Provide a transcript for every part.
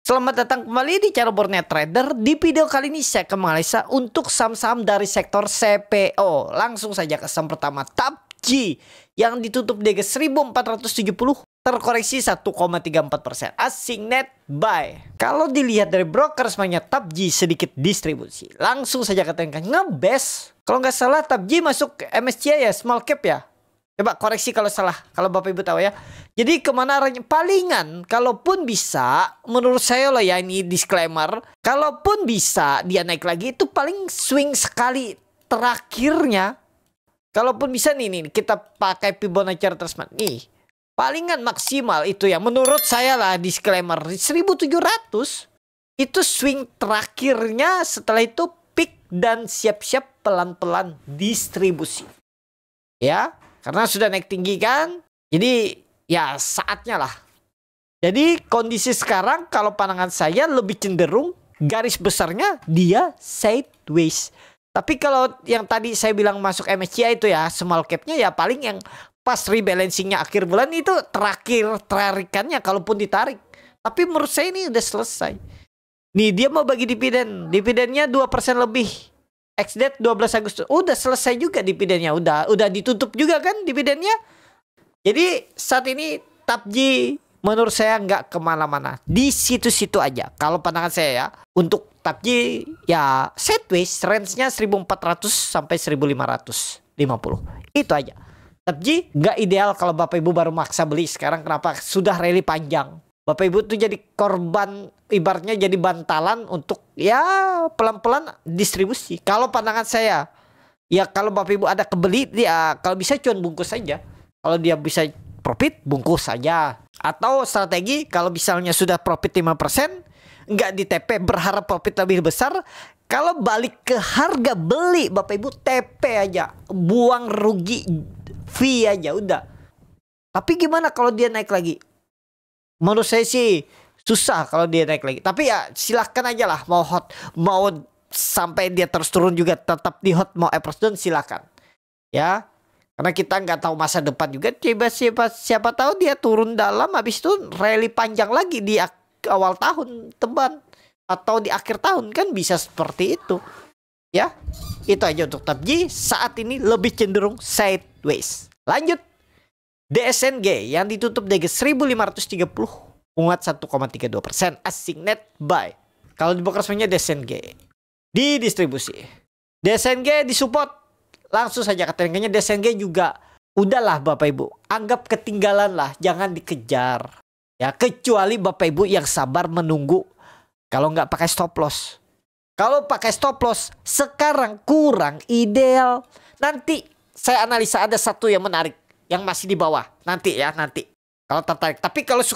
Selamat datang kembali di channel Borneo Trader. Di video kali ini saya akan menganalisa untuk saham-saham dari sektor CPO. Langsung saja ke saham pertama, TAPJI yang ditutup di 1470, terkoreksi 1,34%. Asing net buy. Kalau dilihat dari broker semuanya, TAPJI sedikit distribusi. Langsung saja katakan ngebes. Kalau nggak salah TAPJI masuk ke MSCI ya, small cap ya. Coba koreksi kalau salah, kalau Bapak Ibu tahu ya. Jadi kemana arahnya? Palingan, kalaupun bisa, menurut saya loh ya, ini disclaimer. Kalaupun bisa dia naik lagi, itu paling swing sekali terakhirnya. Kalaupun bisa nih kita pakai Fibonacci retracement. Nih, palingan maksimal itu ya. Menurut saya lah, disclaimer, 1700 itu swing terakhirnya, setelah itu peak dan siap-siap pelan-pelan distribusi. Ya. Karena sudah naik tinggi kan. Jadi ya saatnya lah. Jadi kondisi sekarang kalau pandangan saya lebih cenderung garis besarnya dia sideways. Tapi kalau yang tadi saya bilang masuk MSCI itu ya small capnya ya paling yang pas rebalancingnya akhir bulan itu tarikannya kalaupun ditarik. Tapi menurut saya ini udah selesai. Nih dia mau bagi dividen. Dividennya 2% lebih. Ex-date 12 Agustus. Udah selesai juga dividennya. Udah ditutup juga kan dividennya. Jadi saat ini TAPJI menurut saya nggak kemana-mana. Di situ-situ aja. Kalau pandangan saya ya. Untuk TAPJI ya sideways. Range-nya 1400 sampai 1550. Itu aja. TAPJI nggak ideal kalau Bapak Ibu baru maksa beli. Sekarang kenapa? Sudah rally panjang. Bapak Ibu tuh jadi korban, ibaratnya jadi bantalan untuk ya pelan-pelan distribusi. Kalau pandangan saya, ya kalau Bapak Ibu ada kebeli, dia kalau bisa cuan bungkus saja. Kalau dia bisa profit, bungkus saja. Atau strategi, kalau misalnya sudah profit 5%, nggak di TP, berharap profit lebih besar. Kalau balik ke harga beli, Bapak Ibu TP aja. Buang rugi fee aja, udah. Tapi gimana kalau dia naik lagi? Menurut saya sih susah kalau dia naik lagi. Tapi ya silahkan aja lah. Mau hot, mau sampai dia terus turun juga tetap di hot. Mau average down silahkan. Ya. Karena kita nggak tahu masa depan juga. Siapa tahu dia turun dalam. Habis itu rally panjang lagi di awal tahun teman. Atau di akhir tahun kan bisa seperti itu. Ya. Itu aja untuk TAPJI. Saat ini lebih cenderung sideways. Lanjut. DSNG yang ditutup di 1530 menguat 1,32%. Asing net buy. Kalau di broker semuanya DSNG di distribusi. DSNG disupport. Langsung saja katanya DSNG juga udahlah Bapak Ibu. Anggap ketinggalan lah. Jangan dikejar. Ya kecuali Bapak Ibu yang sabar menunggu. Kalau nggak pakai stop loss. Kalau pakai stop loss sekarang kurang ideal. Nanti saya analisa ada satu yang menarik. Yang masih di bawah nanti ya kalau tertarik. Tapi kalau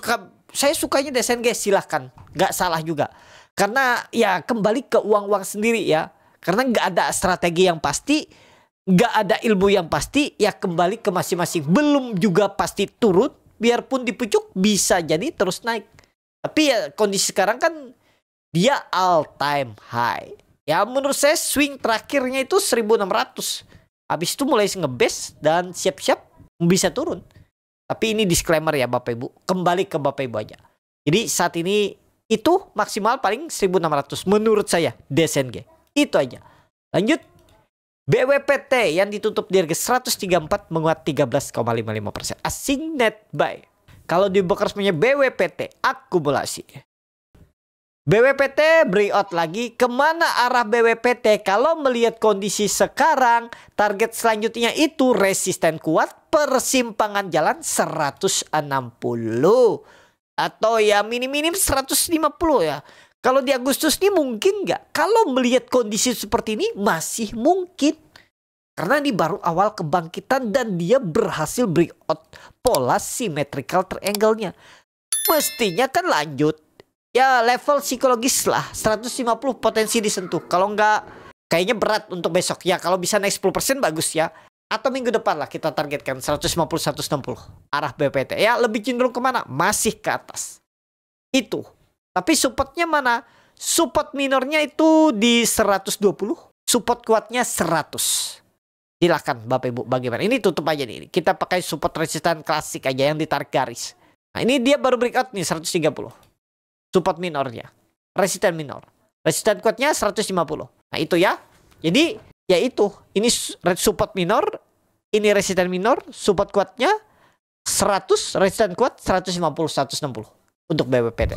saya sukanya DSNG silahkan, nggak salah juga. Karena ya kembali ke uang sendiri ya. Karena nggak ada strategi yang pasti, nggak ada ilmu yang pasti, ya kembali ke masing-masing. Belum juga pasti turun, biarpun di pucuk bisa jadi terus naik. Tapi ya kondisi sekarang kan dia all time high. Ya menurut saya swing terakhirnya itu 1600. Habis itu mulai ngebes dan siap-siap bisa turun. Tapi ini disclaimer ya Bapak Ibu. Kembali ke Bapak Ibu aja. Jadi saat ini itu maksimal paling 1600 menurut saya DSNG. Itu aja. Lanjut. BWPT yang ditutup di harga 134 menguat 13,55%. Asing net buy. Kalau di broker punya BWPT akumulasi. BWPT breakout lagi. Kemana arah BWPT? Kalau melihat kondisi sekarang, target selanjutnya itu resisten kuat persimpangan jalan 160 atau ya minim-minim 150 ya. Kalau di Agustus ini mungkin nggak? Kalau melihat kondisi seperti ini masih mungkin. Karena ini baru awal kebangkitan dan dia berhasil breakout pola symmetrical triangle-nya. Mestinya kan lanjut. Ya level psikologis lah 150 potensi disentuh. Kalau nggak kayaknya berat untuk besok. Ya kalau bisa naik 10% bagus ya. Atau minggu depan lah kita targetkan 150-160 arah BPT. Ya lebih cenderung kemana? Masih ke atas. Itu. Tapi supportnya mana? Support minornya itu di 120. Support kuatnya 100. Silakan Bapak Ibu bagaimana? Ini tutup aja nih. Kita pakai support resisten klasik aja yang ditarik garis. Nah ini dia baru breakout nih 130. support minornya, resisten minor. Resisten kuatnya 150. Nah itu ya. Jadi ya itu, ini support minor, ini resisten minor, support kuatnya 100, resisten kuat 150, 160 untuk BWPT.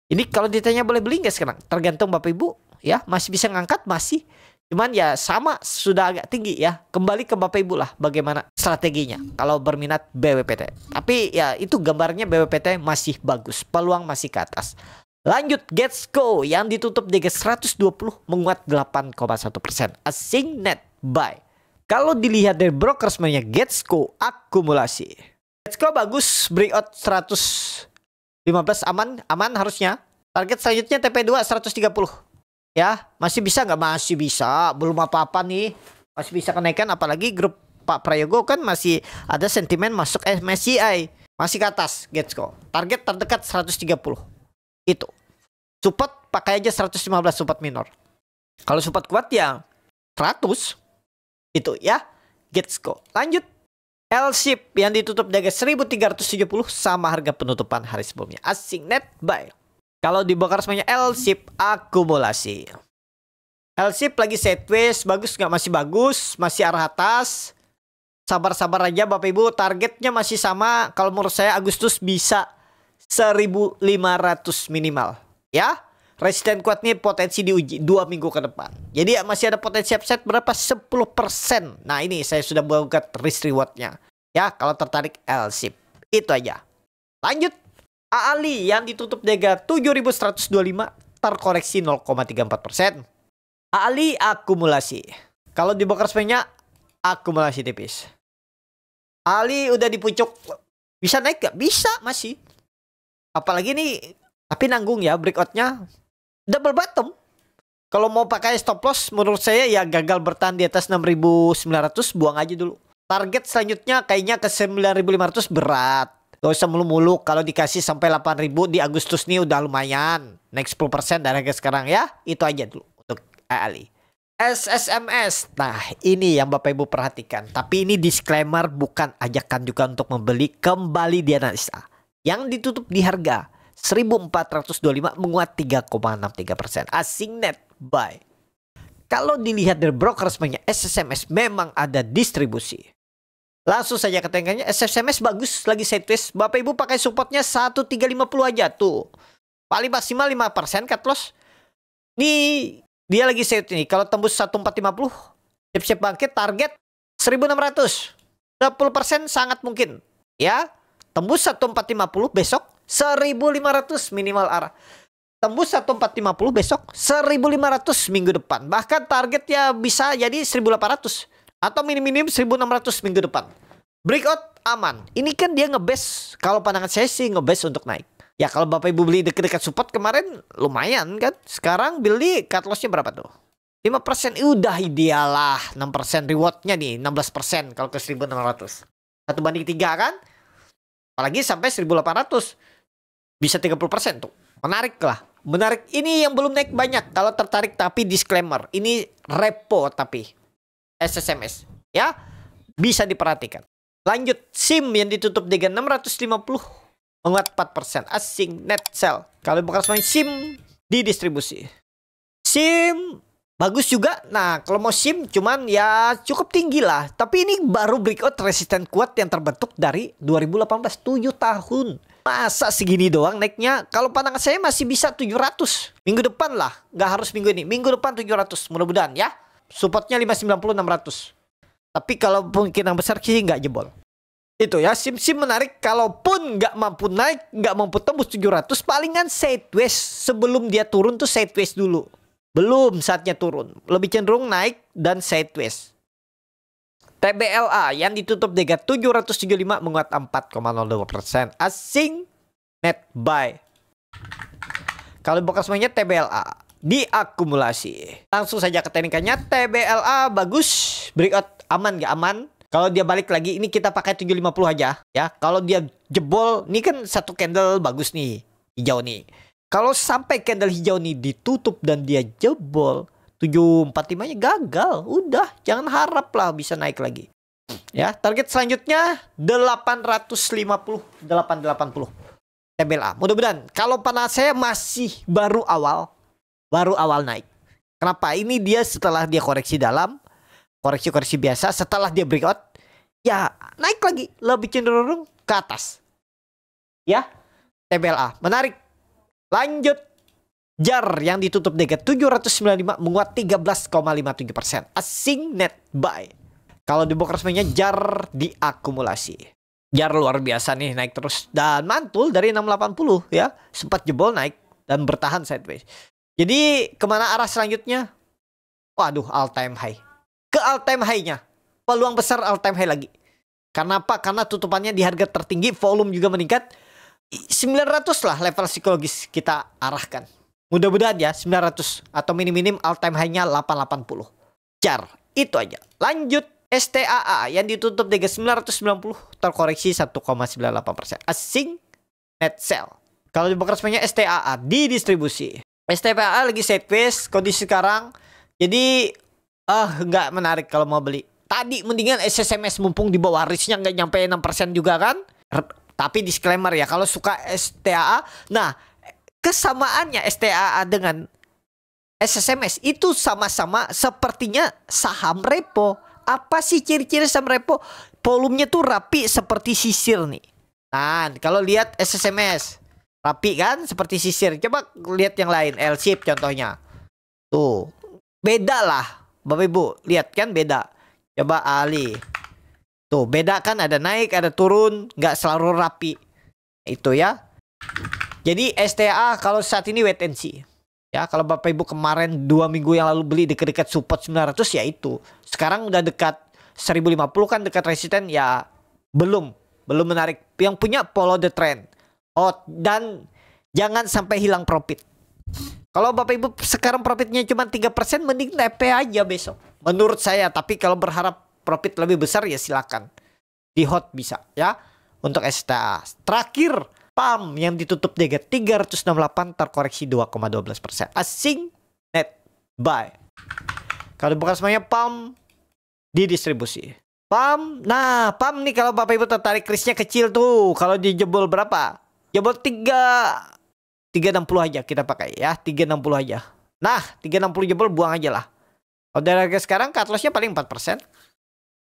Ini kalau ditanya boleh beli nggak sekarang? Tergantung Bapak Ibu ya, masih bisa ngangkat masih. Cuman ya sama, sudah agak tinggi ya. Kembali ke Bapak Ibu lah bagaimana strateginya kalau berminat BWPT. Tapi ya itu gambarnya BWPT masih bagus, peluang masih ke atas. Lanjut Getsco yang ditutup di 120 menguat 8,1%. Asing net buy. Kalau dilihat dari broker semuanya Getsco akumulasi. Getsco bagus, breakout 115 aman harusnya. Target selanjutnya TP2 130. Ya, masih bisa nggak? Masih bisa. Belum apa-apa nih. Masih bisa kenaikan, apalagi grup Pak Prayogo kan masih ada sentimen masuk MSCI. Masih ke atas Getsco. Target terdekat 130. Itu. Support pakai aja 115 support minor. Kalau support kuat ya 100. Itu ya. Getsco. Lanjut. L-Ship yang ditutup di 1370 sama harga penutupan hari sebelumnya. Asing net buy. Kalau dibongkar semuanya L-Ship akumulasi. L-Ship lagi sideways, bagus nggak? Masih bagus, masih arah atas. Sabar-sabar aja Bapak Ibu, targetnya masih sama. Kalau menurut saya Agustus bisa 1.500 minimal. Ya, resisten kuat nih potensi diuji 2 minggu ke depan. Jadi masih ada potensi upside berapa? 10%. Nah ini saya sudah buat risk rewardnya. Ya, kalau tertarik L-Ship. Itu aja. Lanjut. AALI yang ditutup di 7.125 terkoreksi 0,34%. AALI akumulasi. Kalau dibongkar semuanya akumulasi tipis. AALI udah di pucuk. Bisa naik gak? Bisa masih. Apalagi nih, tapi nanggung ya breakoutnya. Double bottom. Kalau mau pakai stop loss menurut saya ya gagal bertahan di atas 6.900, buang aja dulu. Target selanjutnya kayaknya ke 9.500 berat. Gak usah mulu-mulu, kalau dikasih sampai 8.000 di Agustus nih udah lumayan. Naik 10% dari harga sekarang ya. Itu aja dulu untuk AALI. SSMS. Nah ini yang Bapak Ibu perhatikan. Tapi ini disclaimer, bukan ajakan juga untuk membeli, kembali di analisa. Yang ditutup di harga 1.425 menguat 3,63%. Asing net buy. Kalau dilihat dari broker semuanya SSMS memang ada distribusi. Langsung saja ke tengahnya, SSMS bagus lagi sideways. Bapak Ibu pakai supportnya 1350 aja tuh. Paling maksimal 5% cut loss. Nih dia lagi sideways nih. Kalau tembus 1450 siap-siap bangkit, target 1600. 10% sangat mungkin. Ya, tembus 1450 besok 1.500 minimal arah. Tembus 1450 besok 1.500 minggu depan. Bahkan target ya bisa jadi 1.800 atau minim-minim 1.600 minggu depan. Breakout aman. Ini kan dia ngebase. Kalau pandangan saya sih ngebase untuk naik. Ya kalau Bapak Ibu beli dekat-dekat support kemarin lumayan kan. Sekarang beli cut lossnya berapa tuh? 5% udah ideal lah. 6% rewardnya nih 16% kalau ke 1.600. 1/3 kan? Apalagi sampai 1.800. Bisa 30% tuh. Menarik lah. Menarik. Ini yang belum naik banyak. Kalau tertarik tapi disclaimer. Ini repo tapi. SSMS. Ya. Bisa diperhatikan. Lanjut. SIM yang ditutup dengan 650. Menguat 4%. Asing net sell. Kalau bukan semuanya SIM didistribusi. SIM bagus juga. Nah kalau mau SIM cuman ya cukup tinggi lah. Tapi ini baru breakout resisten kuat yang terbentuk dari 2018. 7 tahun. Masa segini doang naiknya? Kalau pandangan saya masih bisa 700. Minggu depan lah. Nggak harus minggu ini. Minggu depan 700. Mudah-mudahan ya. Supportnya 590, 600. Tapi kalau kemungkinan besar sih nggak jebol. Itu ya. SIM-SIM menarik. Kalaupun nggak mampu naik, nggak mampu tembus 700, palingan sideways. Sebelum dia turun tuh sideways dulu. Belum saatnya turun. Lebih cenderung naik dan sideways. TBLA yang ditutup di 775 menguat 4,02%. Asing net buy. Kalau buka semuanya TBLA diakumulasi. Langsung saja ke teknikannya. TBLA bagus. Breakout aman gak aman? Kalau dia balik lagi ini kita pakai 750 aja ya. Kalau dia jebol, ini kan satu candle bagus nih, hijau nih. Kalau sampai candle hijau nih ditutup dan dia jebol 745-nya gagal. Udah, jangan harap lah bisa naik lagi. Ya, target selanjutnya 850, 880. TBLA. Mudah-mudahan kalau pandangan saya masih baru awal naik. Kenapa? Ini dia setelah dia koreksi dalam, koreksi biasa, setelah dia breakout, ya naik lagi, lebih cenderung ke atas. Ya, TBLA menarik. Lanjut, JAR yang ditutup negatif 795 menguat 13,57%. Asing net buy. Kalau di broker resminya JAR diakumulasi. JAR luar biasa nih, naik terus dan mantul dari 680 ya, sempat jebol naik dan bertahan sideways. Jadi kemana arah selanjutnya? Waduh, all time high. Ke all time high-nya. Peluang besar all time high lagi. Karena apa? Karena tutupannya di harga tertinggi, volume juga meningkat. 900 lah level psikologis kita arahkan. Mudah-mudahan ya 900 atau minim-minim all time high-nya 880. JAR, itu aja. Lanjut, STAA yang ditutup di 990 terkoreksi 1,98%. Asing net sell. Kalau di broker resminya STAA di distribusi. STAA lagi sideways kondisi sekarang. Jadi nggak menarik kalau mau beli. Tadi mendingan SSMS mumpung di bawah risknya nggak nyampe 6% juga kan. Tapi disclaimer ya, kalau suka STAA, nah kesamaannya STAA dengan SSMS itu sama-sama sepertinya saham repo. Apa sih ciri-ciri saham repo? Volumenya tuh rapi seperti sisir nih. Nah, kalau lihat SSMS rapi kan seperti sisir. Coba lihat yang lain, L-shape contohnya. Tuh, beda lah. Bapak Ibu, lihat kan beda. Coba Ali. Tuh, beda kan, ada naik, ada turun, nggak selalu rapi. Itu ya. Jadi STA kalau saat ini wait and see. Ya, kalau Bapak Ibu kemarin 2 minggu yang lalu beli dekat-dekat support 900 ya itu. Sekarang udah dekat 1050 kan, dekat resisten ya belum menarik. Yang punya follow the trend. Oh, dan jangan sampai hilang profit. Kalau Bapak Ibu sekarang profitnya cuma 3%, mending TP aja besok. Menurut saya, tapi kalau berharap profit lebih besar ya silakan. Di hot bisa ya. Untuk STA. Terakhir, PAM yang ditutup negatif 368 terkoreksi 2,12%. Asing net buy. Kalau bukan semuanya PAM di distribusi. PAM, nah PAM nih kalau Bapak Ibu tertarik risknya kecil tuh. Kalau dijebol berapa? Jebol 360 aja kita pakai ya, 360 aja. Nah, 360 jebol buang aja lah. Kalau dari harga sekarang cut loss-nya paling 4%.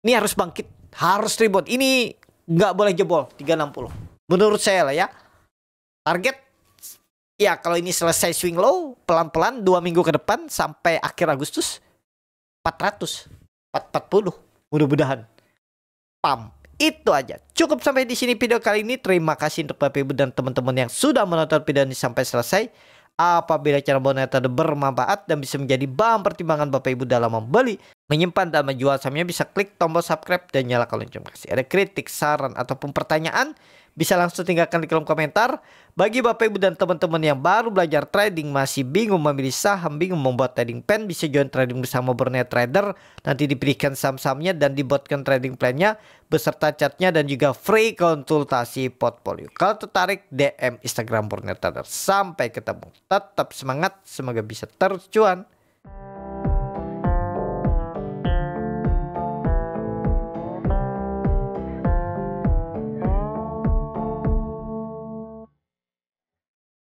Ini harus bangkit, harus rebound. Ini nggak boleh jebol 360. Menurut saya lah ya. Target ya kalau ini selesai swing low pelan-pelan 2 minggu ke depan sampai akhir Agustus 400, 440 mudah-mudahan. PAM. Itu aja. Cukup sampai di sini video kali ini. Terima kasih untuk Bapak Ibu dan teman-teman yang sudah menonton video ini sampai selesai. Apabila cara boneta bermanfaat dan bisa menjadi bahan pertimbangan Bapak Ibu dalam membeli, menyimpan dan menjual sahamnya, bisa klik tombol subscribe dan nyalakan lonceng notifikasi. Ada kritik, saran ataupun pertanyaan, bisa langsung tinggalkan di kolom komentar. Bagi Bapak Ibu dan teman-teman yang baru belajar trading, masih bingung memilih saham, bingung membuat trading plan, bisa join trading bersama Borneo Trader. Nanti diberikan saham-sahamnya dan dibuatkan trading plan-nya beserta chatnya dan juga free konsultasi portfolio. Kalau tertarik, DM Instagram Borneo Trader. Sampai ketemu. Tetap semangat, semoga bisa terus cuan.